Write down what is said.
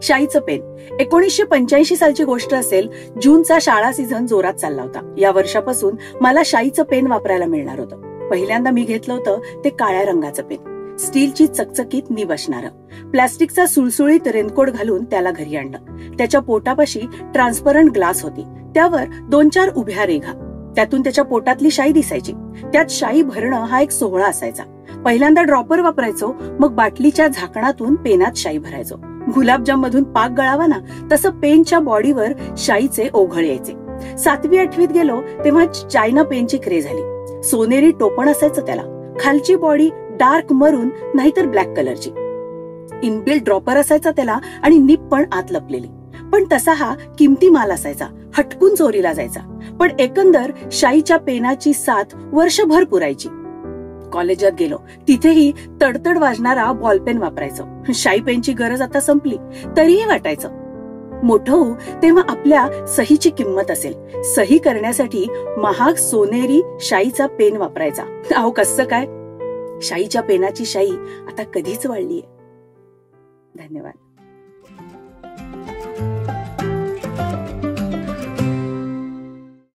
शाईचं pen 1985 सालची गोष्ट असेल. जूनचा शाळा सीझन जोरात चालला होता. या वर्षापासून मला शाईचं पेन वापरायला मिळणार होतं. पहिल्यांदा मी घेतलं होतं ते काळ्या रंगाचं पेन, स्टीलची चकचकीत निब असणारं. प्लास्टिकचा सुळसुळीत रेनकोट घालून त्याला घरी आणलं. त्याच्या पोटापाशी ट्रान्सपरंट ग्लास होती, त्यावर 2-4 उभ्या रेघा. त्यातून त्याच्या पोटातली शाई दिसायची. त्यात शाई भरणं हा एक सोहळा असायचा. पहिल्यांदा ड्रॉपर वापरायचो, मग बाटलीच्या झाकणातून पेनात शाई भरायचो. गुलाबजाम मधून पाक गळावा ना, तसं पेनच्या बॉडीवर शाईचे ओघळ यायचे. 7वी-8वीत गेलो तेव्हा चायना पेनची क्रेज झाली. सोनेरी टोपण असायचं त्याला. खालची बॉडी डार्क मरून नाहीतर ब्लॅक कलरची. इनबिल्ट ड्रॉपर असायचा त्याला आणि निप पण आत लपलेली. पण तसा हा किमती माल असायचा, हटकून चोरीला जायचा. पण एकंदर शाईच्या पेनाची साथ वर्षभर पुरायची. कॉलेजात गेलो तिथेही तडतड वाजणारा बॉलपेन वापरायचो. शाई पेनची गरज आता संपली तरीही वाटायचं. मोठं होऊ तेव्हा आपल्या सहीची किंमत असेल. सही करण्यासाठी महाग सोनेरी शाईचा पेन वापरायचा. अहो कसं काय, शाईच्या पेनाची शाई आता कधीच वाढलीये. धन्यवाद.